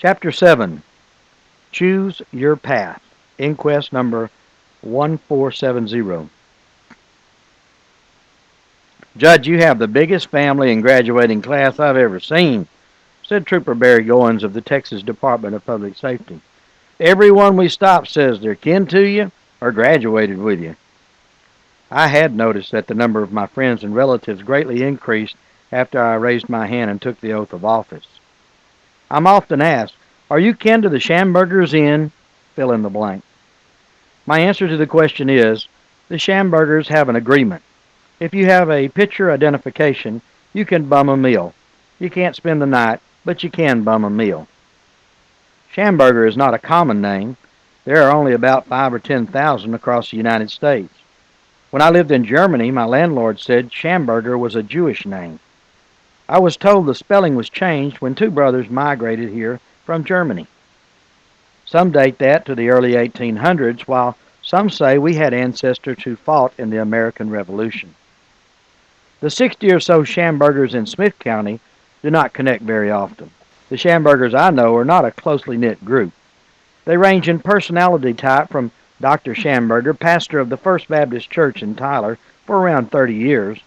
Chapter 7. Choose Your Path. Inquest number 1470. Judge, you have the biggest family and graduating class I've ever seen, said Trooper Barry Goins of the Texas Department of Public Safety. Everyone we stop says they're kin to you or graduated with you. I had noticed that the number of my friends and relatives greatly increased after I raised my hand and took the oath of office. I'm often asked, are you kin to the Schambergers in fill in the blank? My answer to the question is, the Schambergers have an agreement. If you have a picture identification, you can bum a meal. You can't spend the night, but you can bum a meal. Schamberger is not a common name. There are only about 5 or 10,000 across the United States. When I lived in Germany, my landlord said Schamberger was a Jewish name. I was told the spelling was changed when two brothers migrated here from Germany. Some date that to the early 1800s, while some say we had ancestors who fought in the American Revolution. The 60 or so Schambergers in Smith County do not connect very often. The Schambergers I know are not a closely knit group. They range in personality type from Dr. Schamberger, pastor of the First Baptist Church in Tyler for around 30 years,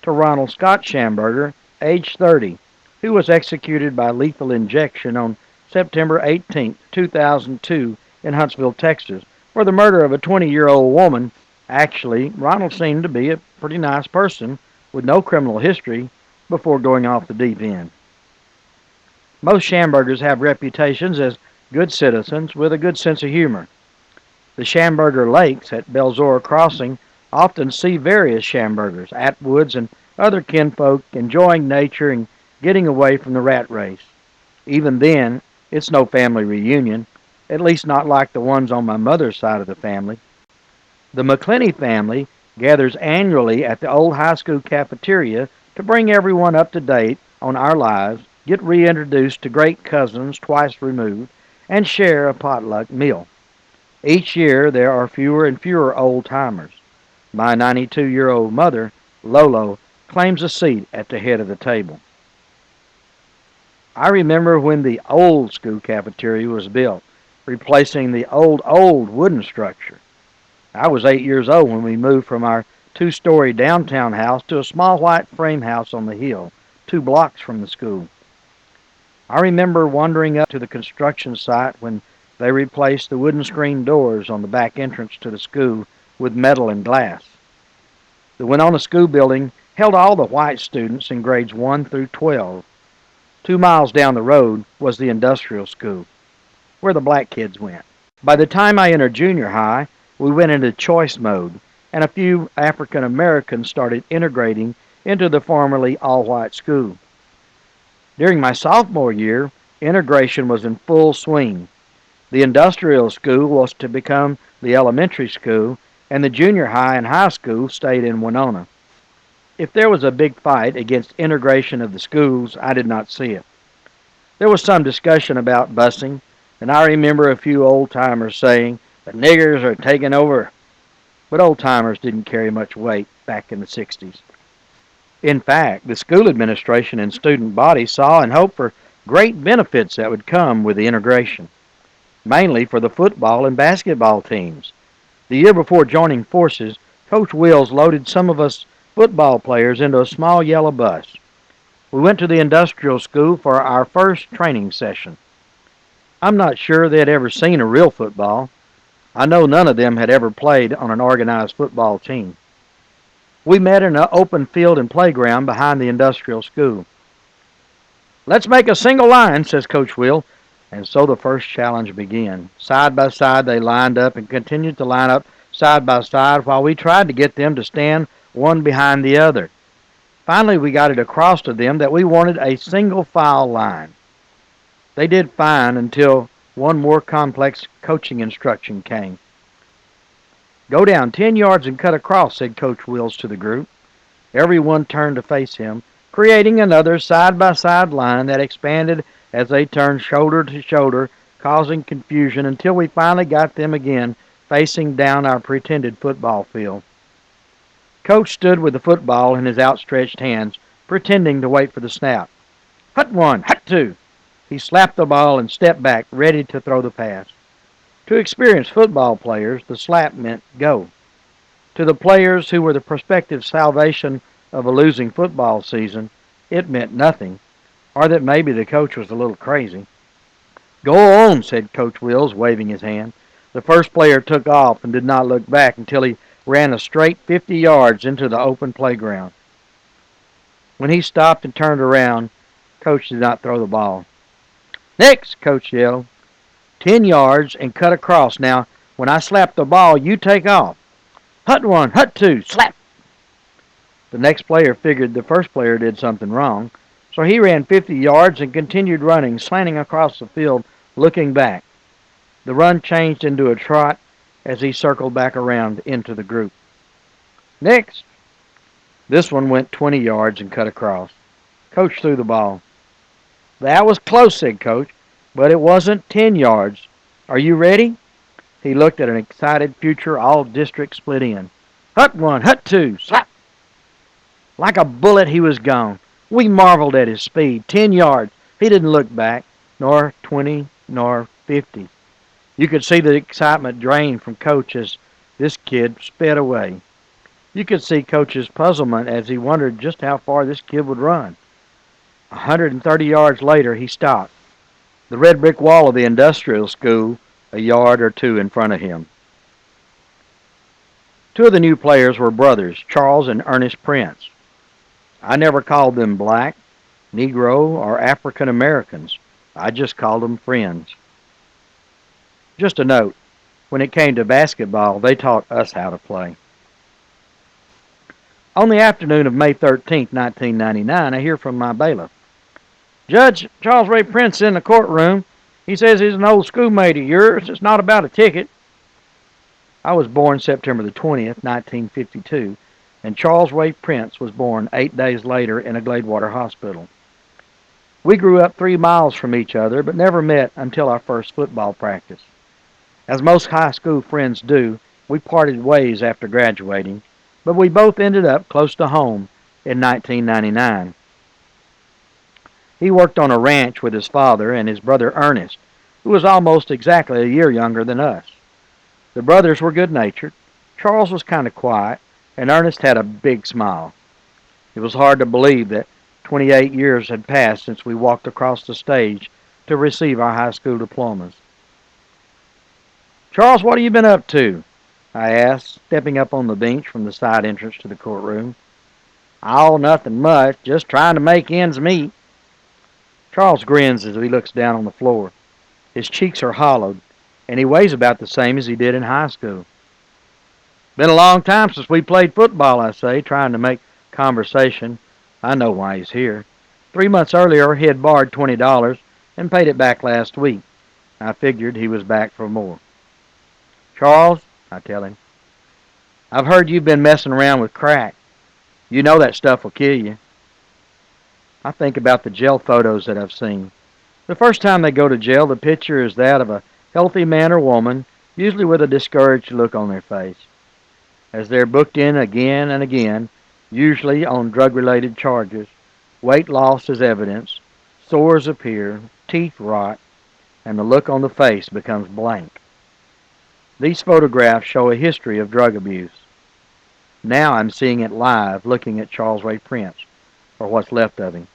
to Ronald Scott Schamberger, age 30, who was executed by lethal injection on September 18, 2002 in Huntsville, Texas, for the murder of a 20-year-old woman. Actually, Ronald seemed to be a pretty nice person with no criminal history before going off the deep end. Most Schambergers have reputations as good citizens with a good sense of humor. The Schamberger Lakes at Belzora Crossing often see various Schambergers, Atwoods, and other kinfolk enjoying nature and getting away from the rat race. Even then, it's no family reunion, at least not like the ones on my mother's side of the family. The McClenny family gathers annually at the old high school cafeteria to bring everyone up to date on our lives, get reintroduced to great cousins twice removed, and share a potluck meal. Each year there are fewer and fewer old-timers. My 92-year-old mother, Lolo, claims a seat at the head of the table. I remember when the old school cafeteria was built, replacing the old wooden structure. I was 8 years old when we moved from our two-story downtown house to a small white frame house on the hill, 2 blocks from the school. I remember wandering up to the construction site when they replaced the wooden screen doors on the back entrance to the school with metal and glass. The Winona School building held all the white students in grades 1 through 12. 2 miles down the road was the industrial school, where the black kids went. By the time I entered junior high, we went into choice mode, and a few African Americans started integrating into the formerly all-white school. During my sophomore year, integration was in full swing. The industrial school was to become the elementary school, and the junior high and high school stayed in Winona. If there was a big fight against integration of the schools, I did not see it. There was some discussion about busing, and I remember a few old-timers saying, the niggers are taking over. But old-timers didn't carry much weight back in the 60s. In fact, the school administration and student body saw and hoped for great benefits that would come with the integration, mainly for the football and basketball teams. The year before joining forces, Coach Wills loaded some of us football players into a small yellow bus. We went to the industrial school for our first training session. I'm not sure they had ever seen a real football. I know none of them had ever played on an organized football team. We met in an open field and playground behind the industrial school. Let's make a single line, says Coach Will. And so the first challenge began. Side by side they lined up and continued to line up side by side while we tried to get them to stand one behind the other. Finally we got it across to them that we wanted a single file line. They did fine until one more complex coaching instruction came. Go down 10 yards and cut across, said Coach Wills to the group. Everyone turned to face him, creating another side-by-side line that expanded as they turned shoulder to shoulder, causing confusion until we finally got them again facing down our pretended football field. Coach stood with the football in his outstretched hands, pretending to wait for the snap. Hut one, hut two. He slapped the ball and stepped back, ready to throw the pass. To experienced football players, the slap meant go. To the players who were the prospective salvation of a losing football season, it meant nothing, or that maybe the coach was a little crazy. Go on, said Coach Wills, waving his hand. The first player took off and did not look back until he ran a straight 50 yards into the open playground. When he stopped and turned around, Coach did not throw the ball. Next, Coach yelled. 10 yards and cut across. Now, when I slap the ball, you take off. Hut one, hut two, slap. The next player figured the first player did something wrong, so he ran 50 yards and continued running, slanting across the field, looking back. The run changed into a trot as he circled back around into the group. Next. This one went 20 yards and cut across. Coach threw the ball. That was close, said Coach, but it wasn't 10 yards. Are you ready? He looked at an excited future all-district split end. Hut one, hut two, slap. Like a bullet, he was gone. We marveled at his speed. 10 yards. He didn't look back, nor 20, nor 50. You could see the excitement drain from Coach as this kid sped away. You could see Coach's puzzlement as he wondered just how far this kid would run. 130 yards later, he stopped. The red brick wall of the industrial school a yard or two in front of him. Two of the new players were brothers, Charles and Ernest Prince. I never called them black, Negro, or African Americans. I just called them friends. Just a note, when it came to basketball, they taught us how to play. On the afternoon of May 13, 1999, I hear from my bailiff. Judge, Charles Ray Prince in the courtroom. He says he's an old schoolmate of yours. It's not about a ticket. I was born September the 20th, 1952, and Charles Ray Prince was born 8 days later in a Gladewater hospital. We grew up 3 miles from each other, but never met until our first football practice. As most high school friends do, we parted ways after graduating, but we both ended up close to home in 1999. He worked on a ranch with his father and his brother Ernest, who was almost exactly a year younger than us. The brothers were good-natured. Charles was kind of quiet, and Ernest had a big smile. It was hard to believe that 28 years had passed since we walked across the stage to receive our high school diplomas. Charles, what have you been up to? I asked, stepping up on the bench from the side entrance to the courtroom. Oh, nothing much, just trying to make ends meet. Charles grins as he looks down on the floor. His cheeks are hollowed, and he weighs about the same as he did in high school. Been a long time since we played football, I say, trying to make conversation. I know why he's here. 3 months earlier, he had borrowed $20 and paid it back last week. I figured he was back for more. Charles, I tell him, I've heard you've been messing around with crack. You know that stuff will kill you. I think about the jail photos that I've seen. The first time they go to jail, the picture is that of a healthy man or woman, usually with a discouraged look on their face. As they're booked in again and again, usually on drug-related charges, weight loss is evidence, sores appear, teeth rot, and the look on the face becomes blank. These photographs show a history of drug abuse. Now I'm seeing it live, looking at Charles Ray Prince, or what's left of him.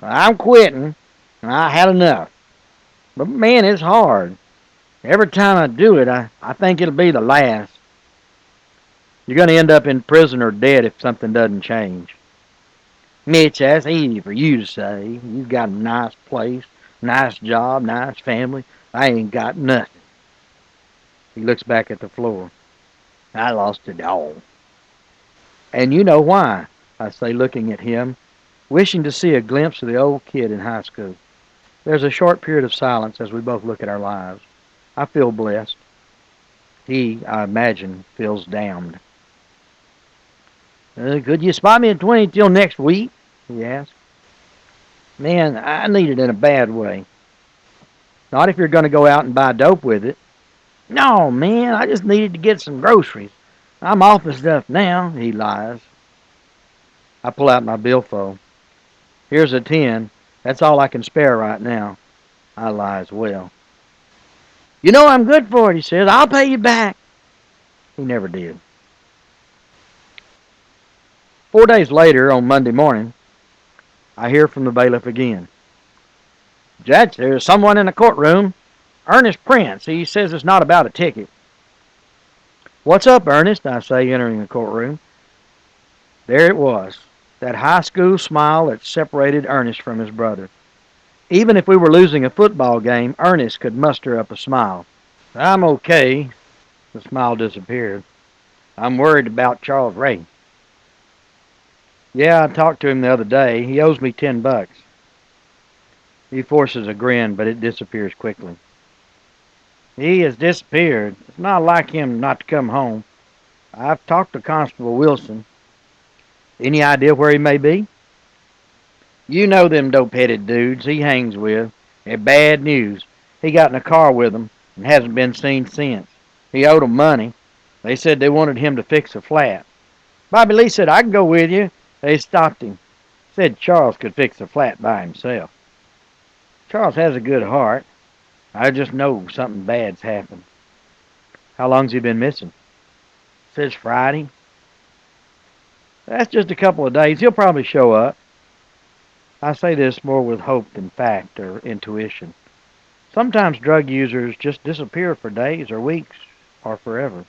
I'm quitting. I had enough. But man, it's hard. Every time I do it, I think it'll be the last. You're going to end up in prison or dead if something doesn't change. Mitch, that's easy for you to say. You've got a nice place, nice job, nice family. I ain't got nothing. He looks back at the floor. I lost it all. And you know why, I say, looking at him, wishing to see a glimpse of the old kid in high school. There's a short period of silence as we both look at our lives. I feel blessed. He, I imagine, feels damned. Could you spot me at 20 till next week? He asked. Man, I need it in a bad way. Not if you're going to go out and buy dope with it. No, man, I just needed to get some groceries. I'm off the stuff now, he lies. I pull out my billfold. Here's a 10, That's all I can spare right now. I lie as well. You know I'm good for it, he says. I'll pay you back. He never did. 4 days later, on Monday morning, I hear from the bailiff again. Judge, there's someone in the courtroom. Ernest Prince. He says it's not about a ticket. What's up, Ernest? I say, entering the courtroom. There it was, that high school smile that separated Ernest from his brother. Even if we were losing a football game, Ernest could muster up a smile. I'm okay. The smile disappeared. I'm worried about Charles Ray. Yeah, I talked to him the other day. He owes me $10. He forces a grin, but it disappears quickly. He has disappeared. It's not like him not to come home. I've talked to Constable Wilson. Any idea where he may be? You know them dope-headed dudes he hangs with. They're bad news. He got in a car with them and hasn't been seen since. He owed them money. They said they wanted him to fix a flat. Bobby Lee said, I can go with you. They stopped him. Said Charles could fix the flat by himself. Charles has a good heart. I just know something bad's happened. How long's he been missing? Says Friday. That's just a couple of days. He'll probably show up. I say this more with hope than fact or intuition. Sometimes drug users just disappear for days or weeks or forever.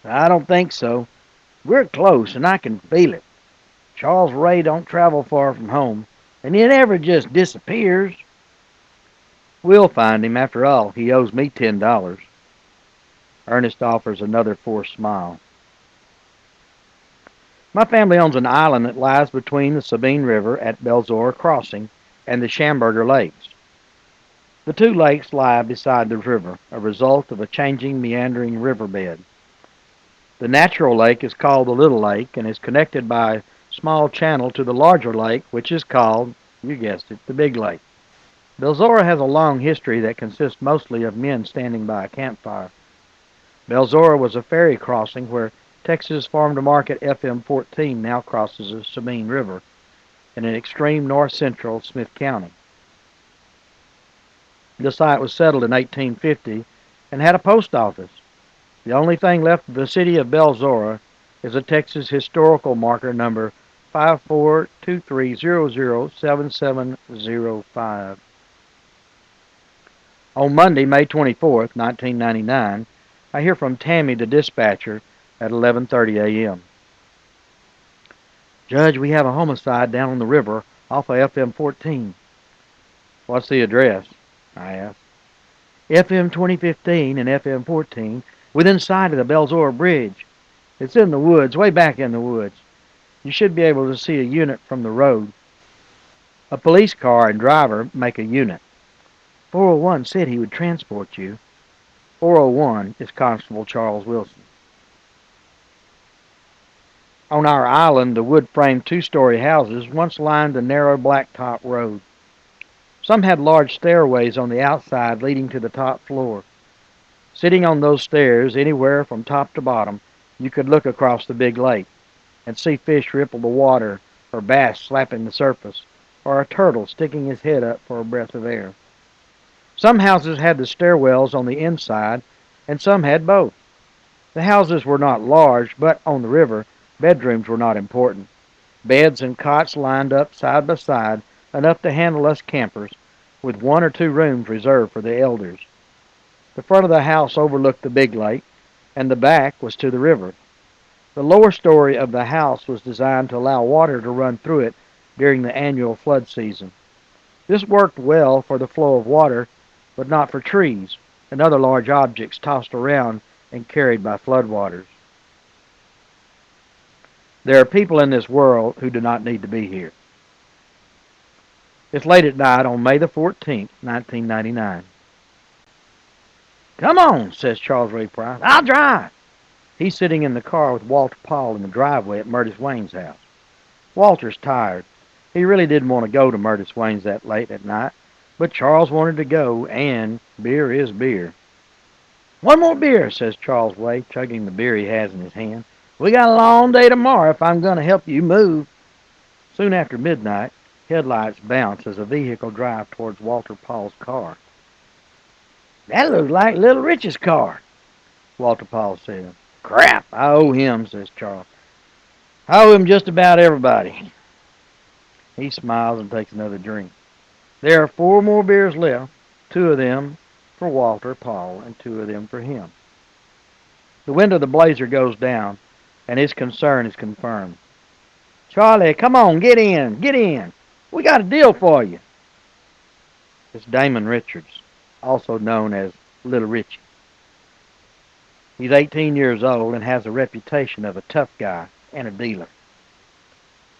I don't think so. We're close and I can feel it. Charles Ray don't travel far from home, and he never just disappears. We'll find him. After all, he owes me $10. Ernest offers another forced smile. My family owns an island that lies between the Sabine River at Belzora Crossing and the Schamberger Lakes. The two lakes lie beside the river, a result of a changing, meandering riverbed. The natural lake is called the Little Lake and is connected by a small channel to the larger lake, which is called, you guessed it, the Big Lake. Belzora has a long history that consists mostly of men standing by a campfire. Belzora was a ferry crossing where Texas Farm to Market FM 14 now crosses the Sabine River in an extreme north-central Smith County. The site was settled in 1850 and had a post office. The only thing left of the city of Belzora is a Texas historical marker number 5423007705. On Monday, May 24th, 1999, I hear from Tammy, the dispatcher, at 11:30 a.m. Judge, we have a homicide down on the river off of FM 14. What's the address? I asked. FM 2015 and FM 14, within sight of the Belzora Bridge. It's in the woods, way back in the woods. You should be able to see a unit from the road. A police car and driver make a unit. 401 said he would transport you. 401 is Constable Charles Wilson. On our island, the wood-framed two-story houses once lined the narrow blacktop road. Some had large stairways on the outside leading to the top floor. Sitting on those stairs, anywhere from top to bottom, you could look across the big lake and see fish ripple the water, or bass slapping the surface, or a turtle sticking his head up for a breath of air. Some houses had the stairwells on the inside, and some had both. The houses were not large, but on the river, bedrooms were not important. Beds and cots lined up side by side, enough to handle us campers, with one or two rooms reserved for the elders. The front of the house overlooked the big lake, and the back was to the river. The lower story of the house was designed to allow water to run through it during the annual flood season. This worked well for the flow of water, but not for trees and other large objects tossed around and carried by floodwaters. There are people in this world who do not need to be here. It's late at night on May the 14th, 1999. Come on, says Charles Ray Price. I'll drive. He's sitting in the car with Walter Paul in the driveway at Murtis Wayne's house. Walter's tired. He really didn't want to go to Murtis Wayne's that late at night, but Charles wanted to go, and beer is beer. One more beer, says Charles Way, chugging the beer he has in his hand. We got a long day tomorrow if I'm going to help you move. Soon after midnight, Headlights bounce as a vehicle drives towards Walter Paul's car. "That looks like Little Rich's car," Walter Paul said. "Crap, I owe him," says Charles. "I owe him just about everybody." He smiles and takes another drink. There are 4 more beers left, 2 of them for Walter Paul and 2 of them for him. The window of the Blazer goes down, and his concern is confirmed. "Charlie, come on, get in, get in. We got a deal for you." It's Damon Richards, also known as Little Richie. He's 18 years old and has a reputation of a tough guy and a dealer.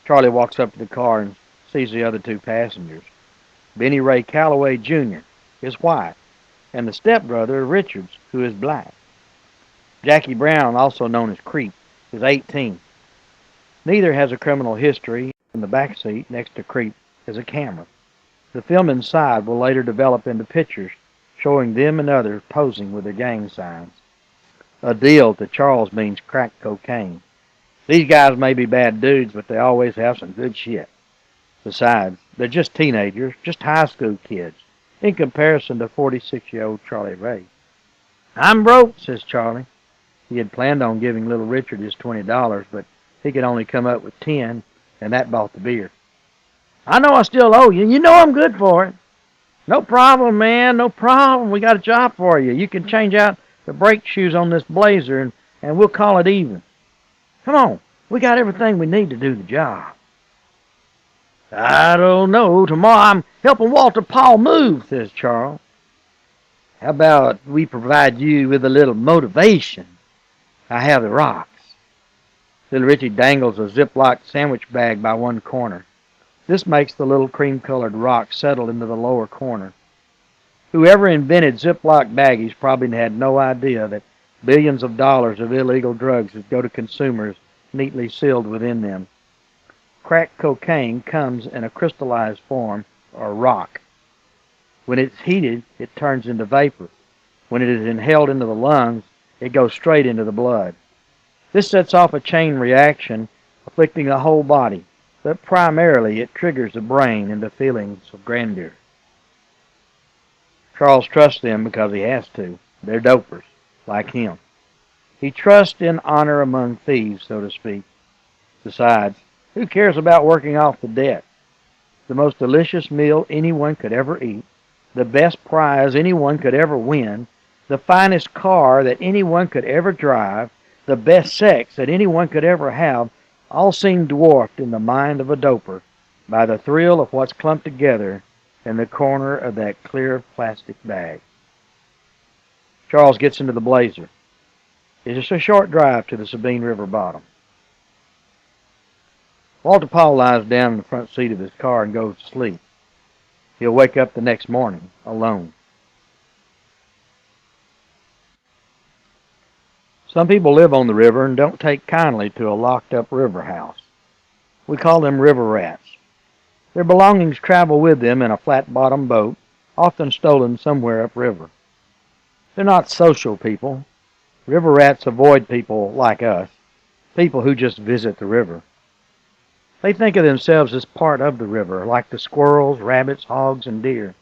Charlie walks up to the car and sees the other 2 passengers. Benny Ray Calloway, Jr., his wife, and the stepbrother of Richards, who is black. Jackie Brown, also known as Creep, is 18. Neither has a criminal history. In the back seat next to Creep is a camera. The film inside will later develop into pictures showing them and others posing with their gang signs. A deal to Charles means crack cocaine. These guys may be bad dudes, but they always have some good shit. Besides, they're just teenagers, just high school kids, in comparison to 46-year-old Charlie Ray. "I'm broke," says Charlie. He had planned on giving Little Richard his $20, but he could only come up with 10, and that bought the beer. "I know I still owe you. You know I'm good for it." "No problem, man, no problem. We got a job for you. You can change out the brake shoes on this Blazer, and we'll call it even. Come on, we got everything we need to do the job." "I don't know. Tomorrow I'm helping Walter Paul move," says Charles. "How about we provide you with a little motivation? I have the rocks." Little Richie dangles a Ziploc sandwich bag by one corner. This makes the little cream-colored rock settle into the lower corner. Whoever invented Ziploc baggies probably had no idea that billions of dollars of illegal drugs would go to consumers neatly sealed within them. Crack cocaine comes in a crystallized form, or rock. When it's heated, it turns into vapor. When it is inhaled into the lungs, it goes straight into the blood. This sets off a chain reaction afflicting the whole body, but primarily it triggers the brain into feelings of grandeur. Charles trusts them because he has to. They're dopers, like him. He trusts in honor among thieves, so to speak. Besides, who cares about working off the debt? The most delicious meal anyone could ever eat, the best prize anyone could ever win, the finest car that anyone could ever drive, the best sex that anyone could ever have, all seem dwarfed in the mind of a doper by the thrill of what's clumped together in the corner of that clear plastic bag. Charles gets into the Blazer. It's just a short drive to the Sabine River bottom. Walter Paul lies down in the front seat of his car and goes to sleep. He'll wake up the next morning alone. Some people live on the river and don't take kindly to a locked-up river house. We call them river rats. Their belongings travel with them in a flat-bottomed boat, often stolen somewhere upriver. They're not social people. River rats avoid people like us, people who just visit the river. They think of themselves as part of the river, like the squirrels, rabbits, hogs, and deer.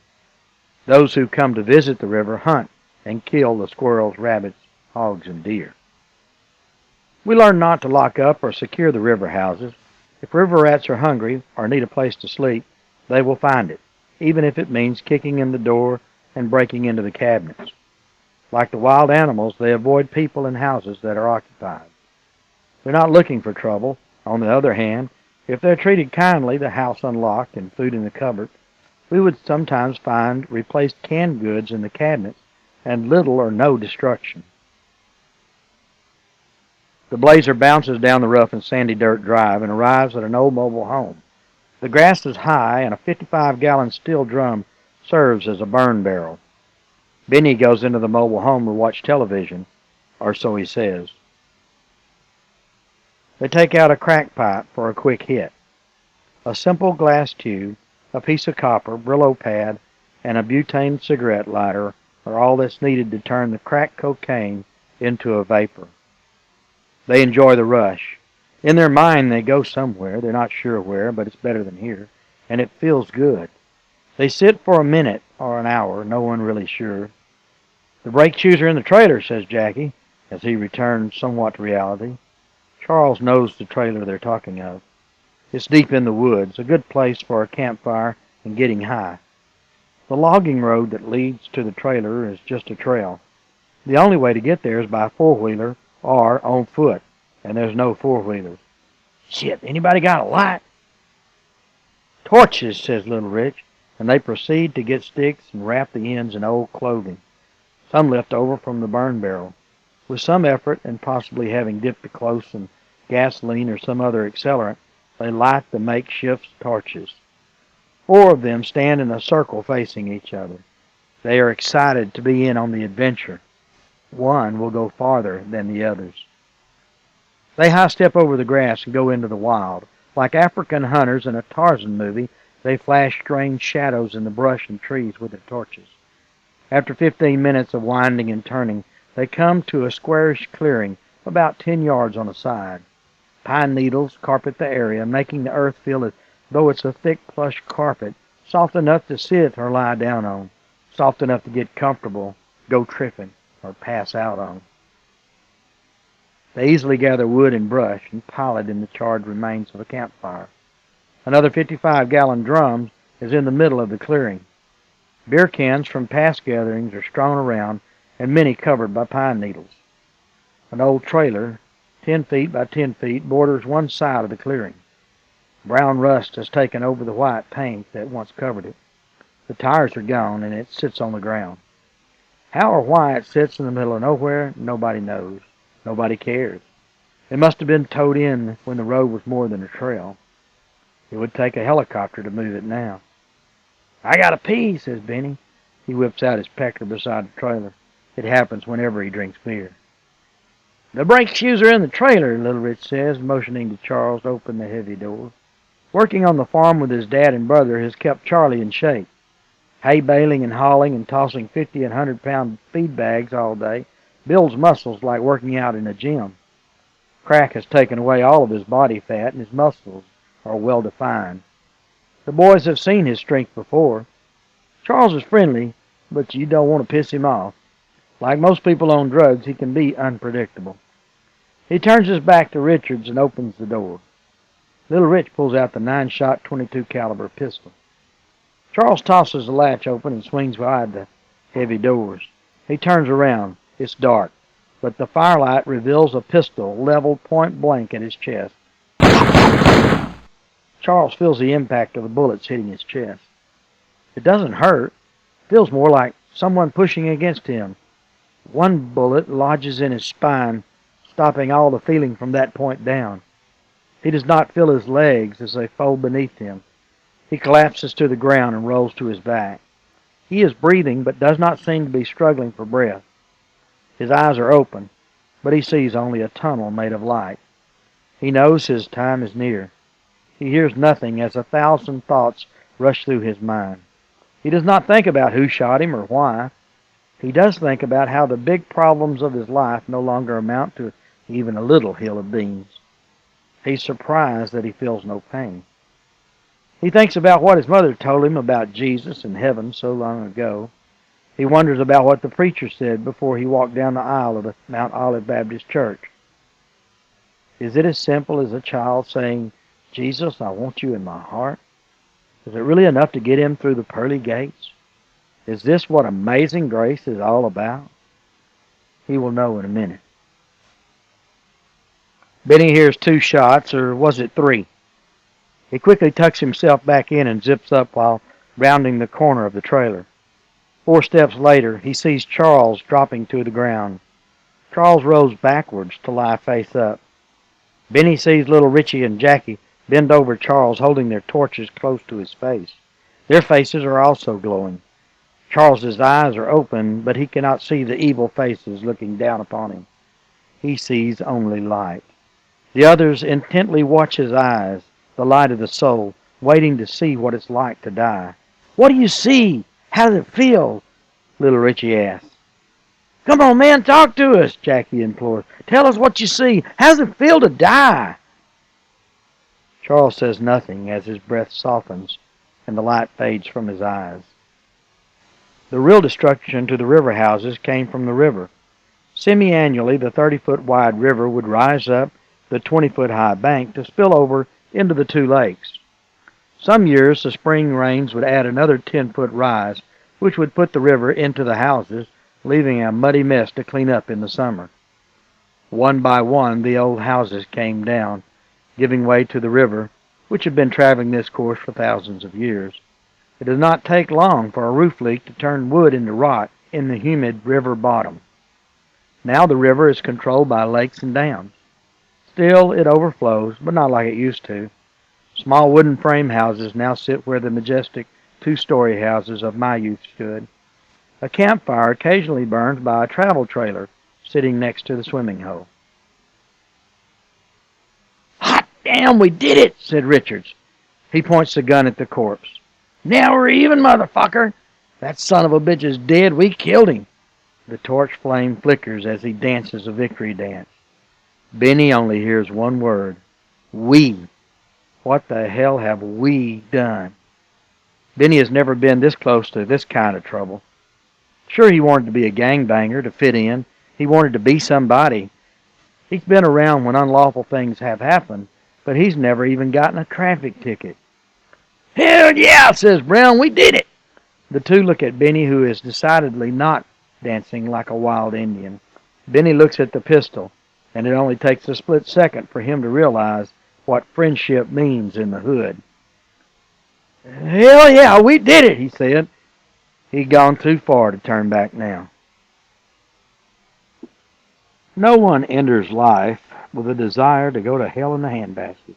Those who come to visit the river hunt and kill the squirrels, rabbits, hogs, and deer. We learn not to lock up or secure the river houses. If river rats are hungry or need a place to sleep, they will find it, even if it means kicking in the door and breaking into the cabinets. Like the wild animals, they avoid people and houses that are occupied. They're not looking for trouble. On the other hand, if they're treated kindly, the house unlocked and food in the cupboard, we would sometimes find replaced canned goods in the cabinets and little or no destruction. The Blazer bounces down the rough and sandy dirt drive and arrives at an old mobile home. The grass is high and a 55-gallon steel drum serves as a burn barrel. Benny goes into the mobile home to watch television, or so he says. They take out a crack pipe for a quick hit. A simple glass tube, a piece of copper, Brillo pad, and a butane cigarette lighter are all that's needed to turn the crack cocaine into a vapor. They enjoy the rush. In their mind, they go somewhere. They're not sure where, but it's better than here. and it feels good. They sit for a minute or an hour, no one really sure. "The brake shoes are in the trailer," says Jackie, as he returns somewhat to reality. Charles knows the trailer they're talking of. It's deep in the woods, a good place for a campfire and getting high. The logging road that leads to the trailer is just a trail. The only way to get there is by four-wheeler or on foot, and there's no four-wheelers. "Shit, anybody got a light?" "Torches," says Little Rich, and they proceed to get sticks and wrap the ends in old clothing, some left over from the burn barrel. With some effort, and possibly having dipped the clothes in gasoline or some other accelerant, they light the makeshift torches. 4 of them stand in a circle facing each other. They are excited to be in on the adventure. One will go farther than the others. They high-step over the grass and go into the wild. Like African hunters in a Tarzan movie, they flash strange shadows in the brush and trees with their torches. After 15 minutes of winding and turning, they come to a squarish clearing about 10 yards on a side. Pine needles carpet the area, making the earth feel as though it's a thick plush carpet, soft enough to sit or lie down on, soft enough to get comfortable, go tripping, or pass out on. They easily gather wood and brush and pile it in the charred remains of a campfire. Another 55-gallon drum is in the middle of the clearing. Beer cans from past gatherings are strewn around, and many covered by pine needles. An old trailer, 10 feet by 10 feet, borders one side of the clearing. Brown rust has taken over the white paint that once covered it. The tires are gone, and it sits on the ground. How or why it sits in the middle of nowhere, nobody knows. Nobody cares. It must have been towed in when the road was more than a trail. It would take a helicopter to move it now. "I gotta pee," says Benny. He whips out his pecker beside the trailer. It happens whenever he drinks beer. "The brake shoes are in the trailer," Little Rich says, motioning to Charles to open the heavy door. Working on the farm with his dad and brother has kept Charlie in shape. Hay baling and hauling and tossing 50 and 100-pound feed bags all day builds muscles like working out in a gym. Crack has taken away all of his body fat, and his muscles are well defined. The boys have seen his strength before. Charles is friendly, but you don't want to piss him off. Like most people on drugs, he can be unpredictable. He turns his back to Richards and opens the door. Little Rich pulls out the 9-shot 22 caliber pistol. Charles tosses the latch open and swings wide the heavy doors. He turns around. It's dark, but the firelight reveals a pistol leveled point blank at his chest. Charles feels the impact of the bullets hitting his chest. It doesn't hurt. It feels more like someone pushing against him. One bullet lodges in his spine, stopping all the feeling from that point down. He does not feel his legs as they fold beneath him. He collapses to the ground and rolls to his back. He is breathing, but does not seem to be struggling for breath. His eyes are open, but he sees only a tunnel made of light. He knows his time is near. He hears nothing as 1,000 thoughts rush through his mind. He does not think about who shot him or why. He does think about how the big problems of his life no longer amount to even a little hill of beans. He's surprised that he feels no pain. He thinks about what his mother told him about Jesus and heaven so long ago. He wonders about what the preacher said before he walked down the aisle of the Mount Olive Baptist Church. Is it as simple as a child saying, "Jesus, I want you in my heart"? Is it really enough to get him through the pearly gates? Is this what amazing grace is all about? He will know in a minute. Benny hears 2 shots, or was it 3? He quickly tucks himself back in and zips up while rounding the corner of the trailer. 4 steps later, he sees Charles dropping to the ground. Charles rolls backwards to lie face up. Benny sees little Richie and Jackie bend over Charles, holding their torches close to his face. Their faces are also glowing. Charles's eyes are open, but he cannot see the evil faces looking down upon him. He sees only light. The others intently watch his eyes, the light of the soul, waiting to see what it's like to die. "What do you see? How does it feel?" Little Richie asks. "Come on, man, talk to us," Jackie implores. "Tell us what you see. How does it feel to die?" Charles says nothing as his breath softens and the light fades from his eyes. The real destruction to the river houses came from the river. Semi-annually, the 30-foot wide river would rise up the 20-foot high bank to spill over into the two lakes. Some years, the spring rains would add another 10-foot rise, which would put the river into the houses, leaving a muddy mess to clean up in the summer. One by one, the old houses came down, giving way to the river, which had been traveling this course for thousands of years. It does not take long for a roof leak to turn wood into rot in the humid river bottom. Now the river is controlled by lakes and dams. Still, it overflows, but not like it used to. Small wooden frame houses now sit where the majestic two-story houses of my youth stood. A campfire occasionally burns by a travel trailer sitting next to the swimming hole. "Hot damn, we did it," said Richards. He points the gun at the corpse. "Now we're even, motherfucker. That son of a bitch is dead. We killed him." The torch flame flickers as he dances a victory dance. Benny only hears one word. We. What the hell have we done? Benny has never been this close to this kind of trouble. Sure, he wanted to be a gangbanger, to fit in. He wanted to be somebody. He's been around when unlawful things have happened, but he's never even gotten a traffic ticket. "Hell yeah," says Brown, "we did it." The two look at Benny, who is decidedly not dancing like a wild Indian. Benny looks at the pistol, and it only takes a split second for him to realize what friendship means in the hood. "Hell yeah, we did it," he said. He'd gone too far to turn back now. No one enters life with a desire to go to hell in a handbasket.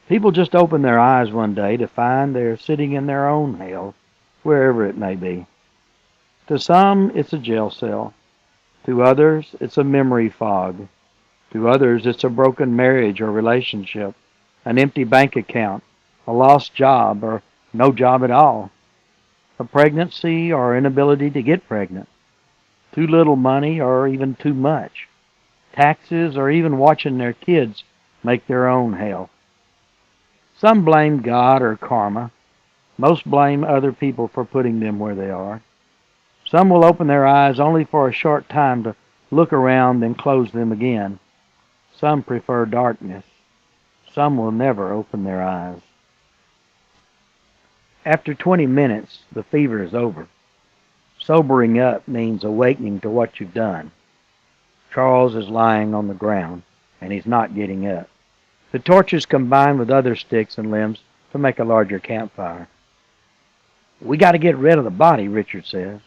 People just open their eyes one day to find they're sitting in their own hell, wherever it may be. To some, it's a jail cell. To others, it's a memory fog. To others, it's a broken marriage or relationship, an empty bank account, a lost job, or no job at all, a pregnancy or inability to get pregnant, too little money or even too much, taxes or even watching their kids make their own hell. Some blame God or karma. Most blame other people for putting them where they are. Some will open their eyes only for a short time to look around, then close them again. Some prefer darkness. Some will never open their eyes. After 20 minutes, the fever is over. Sobering up means awakening to what you've done. Charles is lying on the ground, and he's not getting up. The torches combine with other sticks and limbs to make a larger campfire. "We got to get rid of the body," Richard says.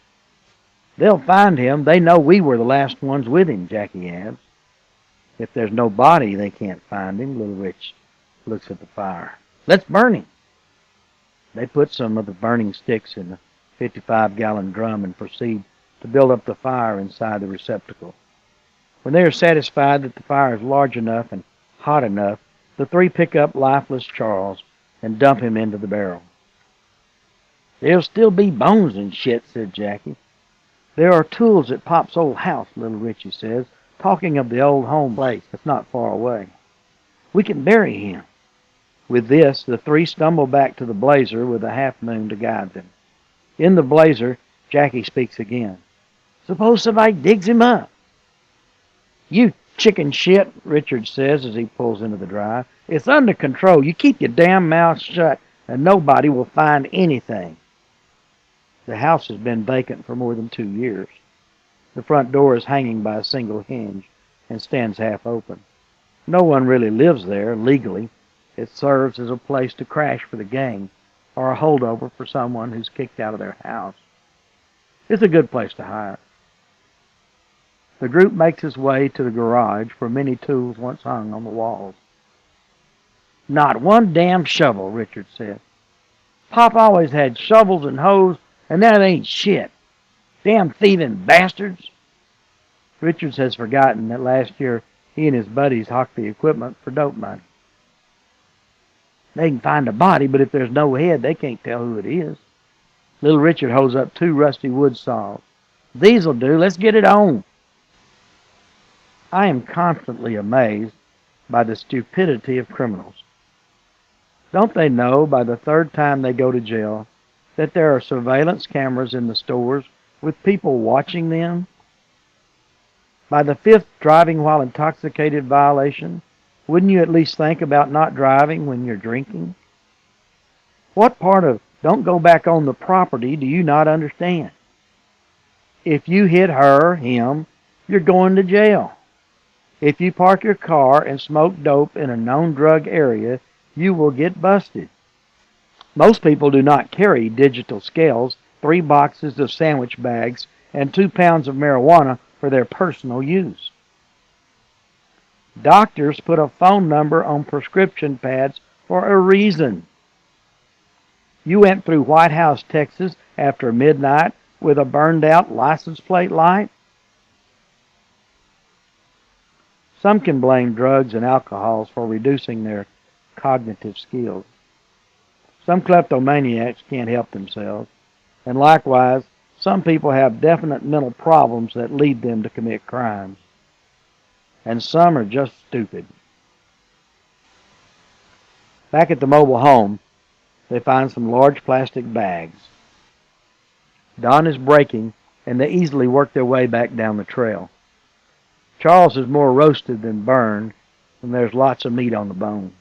"They'll find him. They know we were the last ones with him," Jackie adds. "If there's no body, they can't find him." Little Rich looks at the fire. "Let's burn him." They put some of the burning sticks in the 55-gallon drum and proceed to build up the fire inside the receptacle. When they are satisfied that the fire is large enough and hot enough, the three pick up lifeless Charles and dump him into the barrel. "There'll still be bones and shit," said Jackie. "There are tools at Pop's old house," Little Richie says, talking of the old home place that's not far away. "We can bury him." With this, the three stumble back to the blazer with a half-moon to guide them. In the blazer, Jackie speaks again. "Suppose somebody digs him up." "You chicken shit," Richard says as he pulls into the drive. "It's under control. You keep your damn mouth shut and nobody will find anything." The house has been vacant for more than 2 years. The front door is hanging by a single hinge and stands half open. No one really lives there legally. It serves as a place to crash for the gang or a holdover for someone who's kicked out of their house. It's a good place to hire. The group makes its way to the garage for many tools once hung on the walls. "Not one damn shovel," Richard said. "Pop always had shovels and hoes, and that ain't shit. Damn thieving bastards." Richards has forgotten that last year he and his buddies hawked the equipment for dope money. "They can find a body, but if there's no head, they can't tell who it is." Little Richard holds up 2 rusty wood saws. "These'll do. Let's get it on." I am constantly amazed by the stupidity of criminals. Don't they know by the third time they go to jail that there are surveillance cameras in the stores with people watching them? By the fifth driving while intoxicated violation, wouldn't you at least think about not driving when you're drinking? What part of don't go back on the property do you not understand? If you hit her, him, you're going to jail. If you park your car and smoke dope in a known drug area, you will get busted. Most people do not carry digital scales, 3 boxes of sandwich bags, and 2 pounds of marijuana for their personal use. Doctors put a phone number on prescription pads for a reason. You went through White House, Texas after midnight with a burned out license plate light? Some can blame drugs and alcohols for reducing their cognitive skills. Some kleptomaniacs can't help themselves, and likewise, some people have definite mental problems that lead them to commit crimes. And some are just stupid. Back at the mobile home, they find some large plastic bags. Dawn is breaking, and they easily work their way back down the trail. Charles is more roasted than burned, and there's lots of meat on the bone.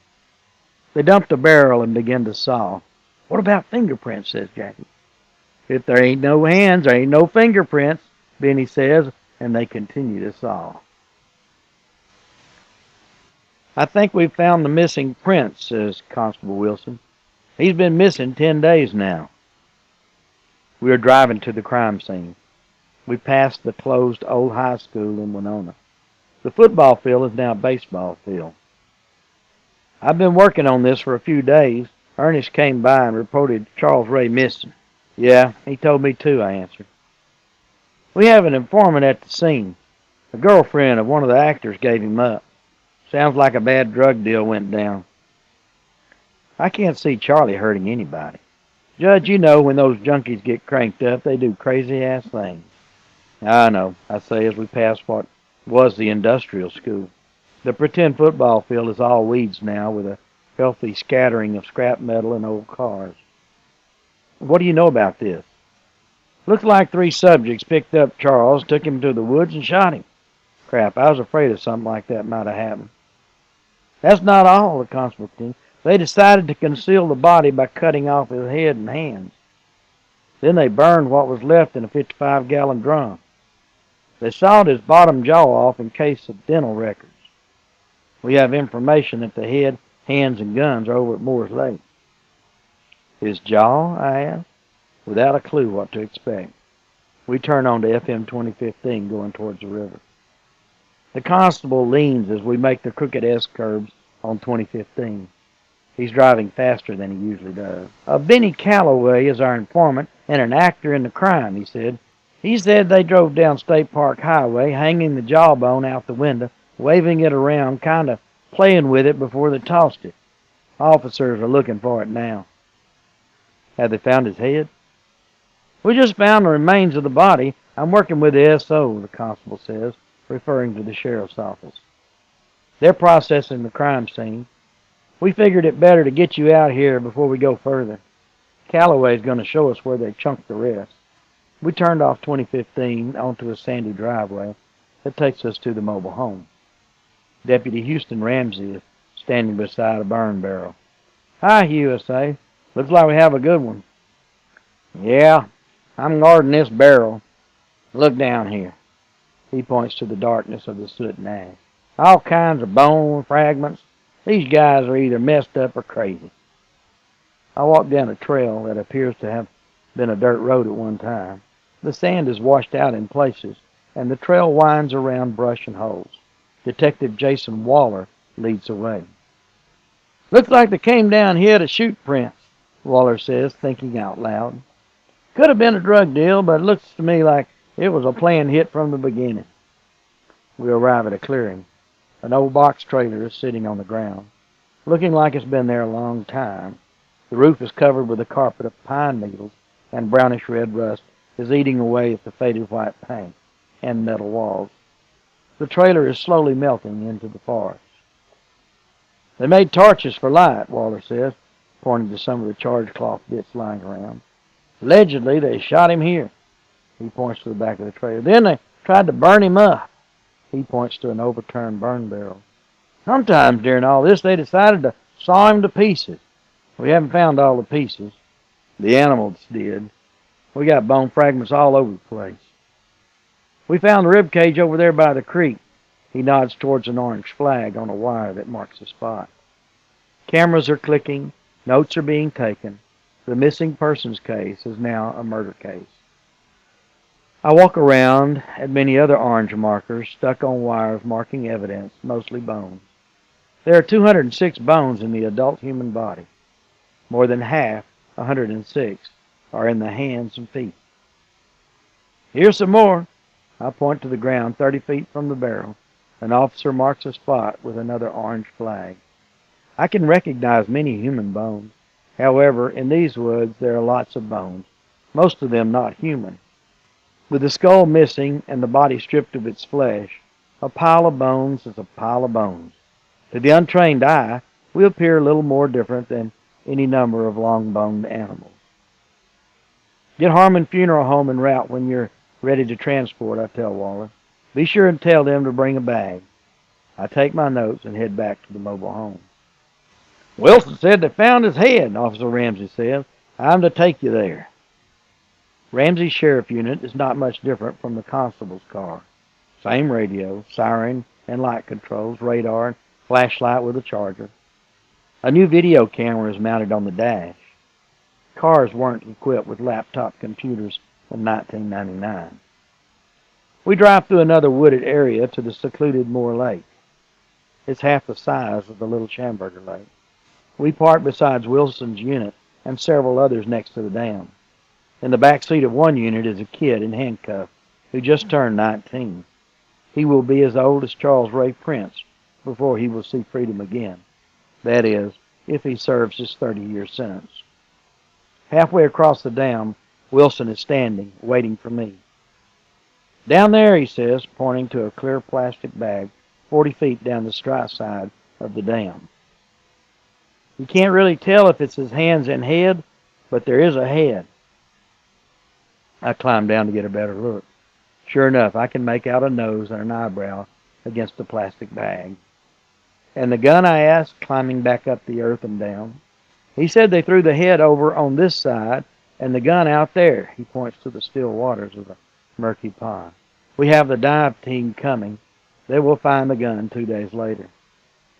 They dump the barrel and begin to saw. What about fingerprints, says Jackie. If there ain't no hands, there ain't no fingerprints, Benny says, and they continue to saw. I think we've found the missing Prince, says Constable Wilson. He's been missing 10 days now. We are driving to the crime scene. We passed the closed old high school in Winona. The football field is now a baseball field. I've been working on this for a few days. Ernest came by and reported Charles Ray missing. Yeah, he told me too, I answered. We have an informant at the scene. A girlfriend of one of the actors gave him up. Sounds like a bad drug deal went down. I can't see Charlie hurting anybody. Judge, you know when those junkies get cranked up, they do crazy-ass things. I know, I say as we pass what was the industrial school. The pretend football field is all weeds now with a healthy scattering of scrap metal and old cars. What do you know about this? Looks like 3 subjects picked up Charles, took him to the woods, and shot him. Crap, I was afraid of something like that might have happened. That's not all, the constable continued. They decided to conceal the body by cutting off his head and hands. Then they burned what was left in a 55-gallon drum. They sawed his bottom jaw off in case of dental records. We have information that the head, hands, and guns are over at Moore's Lake. His jaw? I asked, without a clue what to expect. We turn on to FM 2015 going towards the river. The constable leans as we make the crooked S-curves on 2015. He's driving faster than he usually does. Benny Calloway is our informant and an actor in the crime, he said. He said they drove down State Park Highway, hanging the jawbone out the window, waving it around, kind of playing with it before they tossed it. Officers are looking for it now. Have they found his head? We just found the remains of the body. I'm working with the S.O., the constable says, referring to the sheriff's office. They're processing the crime scene. We figured it better to get you out here before we go further. Calloway's going to show us where they chunked the rest. We turned off 2015 onto a sandy driveway that takes us to the mobile home. Deputy Houston Ramsey is standing beside a burn barrel. Hi, Hugh, I say. Looks like we have a good one. Yeah, I'm guarding this barrel. Look down here. He points to the darkness of the soot and ash. All kinds of bone fragments. These guys are either messed up or crazy. I walk down a trail that appears to have been a dirt road at one time. The sand is washed out in places, and the trail winds around brush and holes. Detective Jason Waller leads the way. Looks like they came down here to shoot Prince, Waller says, thinking out loud. Could have been a drug deal, but it looks to me like it was a planned hit from the beginning. We arrive at a clearing. An old box trailer is sitting on the ground, looking like it's been there a long time. The roof is covered with a carpet of pine needles, and brownish red rust is eating away at the faded white paint and metal walls. The trailer is slowly melting into the forest. They made torches for light, Waller says. pointing to some of the charged cloth bits lying around. Allegedly, they shot him here. He points to the back of the trailer. Then they tried to burn him up. He points to an overturned burn barrel. Sometimes during all this, they decided to saw him to pieces. We haven't found all the pieces. The animals did. We got bone fragments all over the place. We found the rib cage over there by the creek. He nods towards an orange flag on a wire that marks the spot. Cameras are clicking. Notes are being taken. The missing persons case is now a murder case. I walk around at many other orange markers stuck on wires marking evidence, mostly bones. There are 206 bones in the adult human body. More than half, 106, are in the hands and feet. Here's some more. I point to the ground 30 feet from the barrel. An officer marks a spot with another orange flag. I can recognize many human bones. However, in these woods there are lots of bones, most of them not human. With the skull missing and the body stripped of its flesh, a pile of bones is a pile of bones. To the untrained eye, we appear little more different than any number of long-boned animals. Get Harmon Funeral Home en route when you're ready to transport, I tell Waller. Be sure and tell them to bring a bag. I take my notes and head back to the mobile home. Wilson said they found his head, Officer Ramsey says. I'm to take you there. Ramsey's sheriff unit is not much different from the constable's car. Same radio, siren and light controls, radar and flashlight with a charger. A new video camera is mounted on the dash. Cars weren't equipped with laptop computers in 1999. We drive through another wooded area to the secluded Moore Lake. It's half the size of the Little Schamberger Lake. We park beside Wilson's unit and several others next to the dam. In the back seat of one unit is a kid in handcuffs who just turned 19. He will be as old as Charles Ray Prince before he will see freedom again. That is, if he serves his 30-year sentence. Halfway across the dam, Wilson is standing, waiting for me. Down there, he says, pointing to a clear plastic bag 40 feet down the dry side of the dam. You can't really tell if it's his hands and head, but there is a head. I climb down to get a better look. Sure enough, I can make out a nose and an eyebrow against the plastic bag. And the gun, I asked, climbing back up the earth and down. He said they threw the head over on this side and the gun out there. He points to the still waters of the murky pond. We have the dive team coming. They will find the gun 2 days later.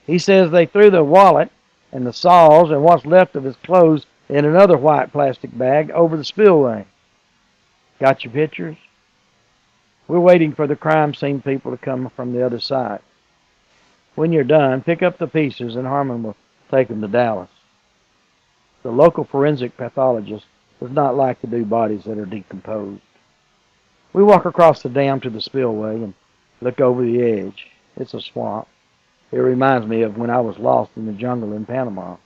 He says they threw the wallet and the saws and what's left of his clothes in another white plastic bag over the spillway. Got your pictures? We're waiting for the crime scene people to come from the other side. When you're done, pick up the pieces and Harmon will take them to Dallas. The local forensic pathologist does not like to do bodies that are decomposed. We walk across the dam to the spillway and look over the edge. It's a swamp. It reminds me of when I was lost in the jungle in Panama.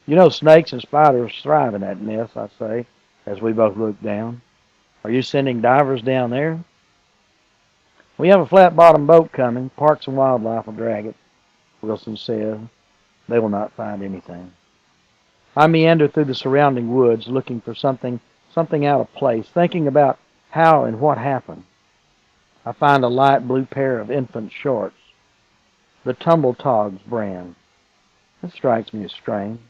You know, snakes and spiders thrive in that mess, I say, as we both look down. Are you sending divers down there? We have a flat-bottom boat coming. Parks and Wildlife will drag it, Wilson said. They will not find anything. I meander through the surrounding woods looking for something out of place, thinking about how and what happened. I find a light blue pair of infant shorts, the Tumble Togs brand. It strikes me as strange.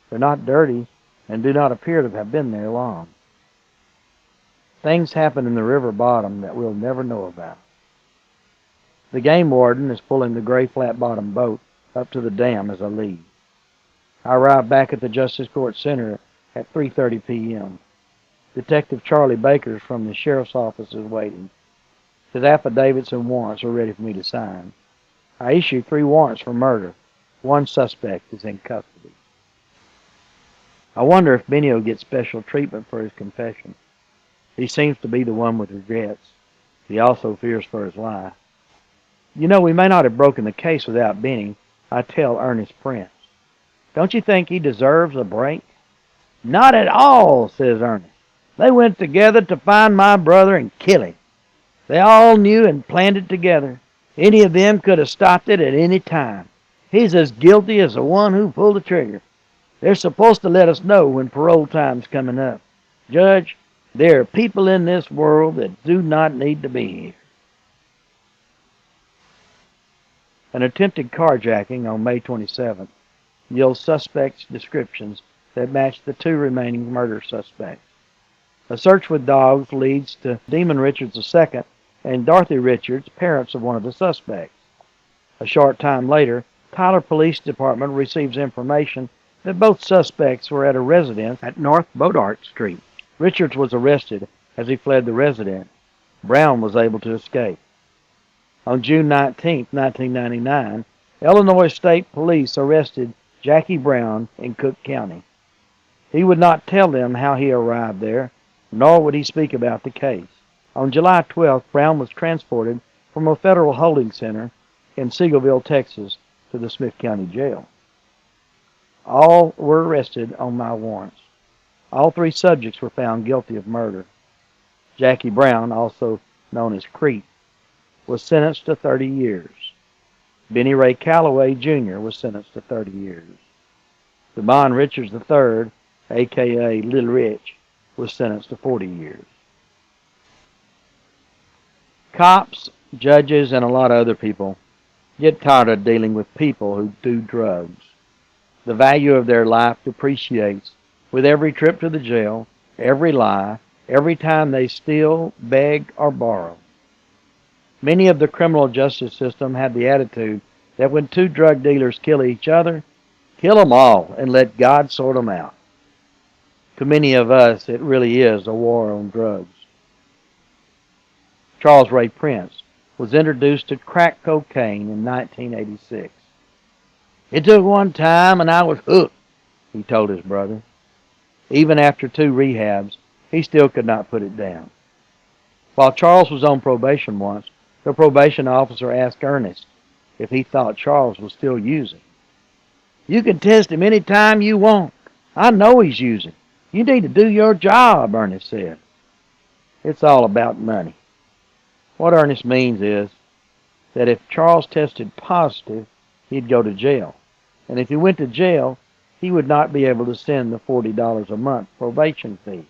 They're not dirty and do not appear to have been there long. Things happen in the river bottom that we'll never know about. The game warden is pulling the gray flat-bottom boat up to the dam as I leave. I arrive back at the Justice Court Center at 3:30 p.m. Detective Charlie Bakers from the sheriff's office is waiting. His affidavits and warrants are ready for me to sign. I issue 3 warrants for murder. 1 suspect is in custody. I wonder if Benny will get special treatment for his confession. He seems to be the one with regrets. He also fears for his life. You know, we may not have broken the case without Benny, I tell Ernest Prince. Don't you think he deserves a break? Not at all, says Ernest. They went together to find my brother and kill him. They all knew and planned it together. Any of them could have stopped it at any time. He's as guilty as the one who pulled the trigger. They're supposed to let us know when parole time's coming up. Judge, there are people in this world that do not need to be here. An attempted carjacking on May 27th yields suspects' descriptions that match the two remaining murder suspects. A search with dogs leads to Demon Richards II and Dorothy Richards, parents of one of the suspects. A short time later, Tyler Police Department receives information that both suspects were at a residence at North Bodart Street. Richards was arrested as he fled the residence. Brown was able to escape. On June 19, 1999, Illinois State Police arrested Jackie Brown in Cook County. He would not tell them how he arrived there, nor would he speak about the case. On July 12th, Brown was transported from a federal holding center in Seagoville, Texas, to the Smith County Jail. All were arrested on my warrants. All three subjects were found guilty of murder. Jackie Brown, also known as Creep, was sentenced to 30 years. Benny Ray Calloway, Jr. was sentenced to 30 years. Demon Richards III, a.k.a. Little Rich, was sentenced to 40 years. Cops, judges, and a lot of other people get tired of dealing with people who do drugs. The value of their life depreciates with every trip to the jail, every lie, every time they steal, beg, or borrow. Many of the criminal justice system have the attitude that when two drug dealers kill each other, kill them all and let God sort them out. To many of us, it really is a war on drugs. Charles Ray Prince was introduced to crack cocaine in 1986. It took one time and I was hooked, he told his brother. Even after 2 rehabs, he still could not put it down. While Charles was on probation once, the probation officer asked Ernest if he thought Charles was still using. "You can test him any time you want. I know he's using. You need to do your job," Ernest said. It's all about money. What Ernest means is that if Charles tested positive, he'd go to jail. And if he went to jail, he would not be able to send the $40 a month probation fee.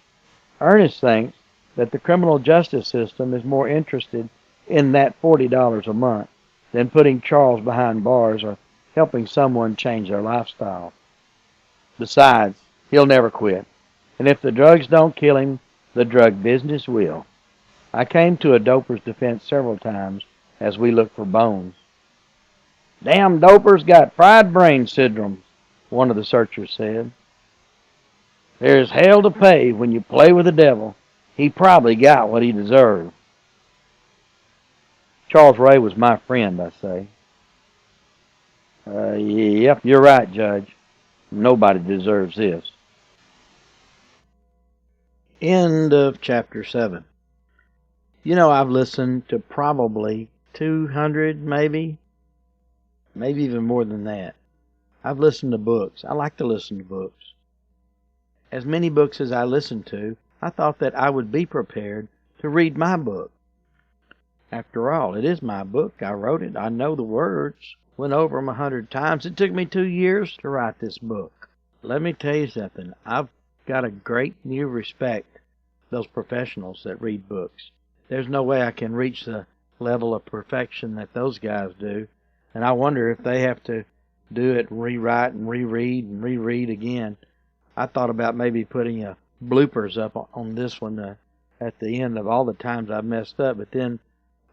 Ernest thinks that the criminal justice system is more interested in that $40 a month than putting Charles behind bars or helping someone change their lifestyle. Besides, he'll never quit. And if the drugs don't kill him, the drug business will. I came to a doper's defense several times as we looked for bones. "Damn dopers got fried brain syndrome," one of the searchers said. "There's hell to pay when you play with the devil. He probably got what he deserved." Charles Ray was my friend, I say. Yep, you're right, Judge. Nobody deserves this. End of chapter 7. You know, I've listened to probably 200, maybe even more than that. I've listened to books. I like to listen to books. As many books as I listened to, I thought that I would be prepared to read my book. After all, it is my book. I wrote it. I know the words. Went over them 100 times. It took me 2 years to write this book. Let me tell you something. I've got a great new respect for those professionals that read books. There's no way I can reach the level of perfection that those guys do. And I wonder if they have to do it, rewrite and reread again. I thought about maybe putting bloopers up on this one at the end of all the times I've messed up, but then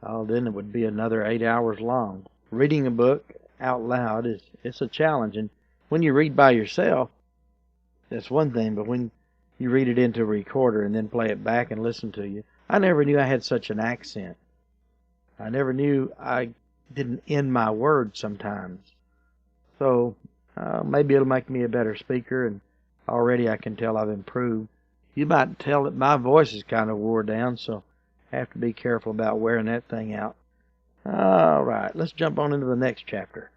it would be another 8 hours long. Reading a book out loud it's a challenge, and when you read by yourself, that's one thing, but when you read it into a recorder and then play it back and listen to you, I never knew I had such an accent. I never knew I didn't end my words sometimes. So maybe it'll make me a better speaker, and already I can tell I've improved. You might tell that my voice is kind of wore down, so I have to be careful about wearing that thing out. All right, let's jump on into the next chapter.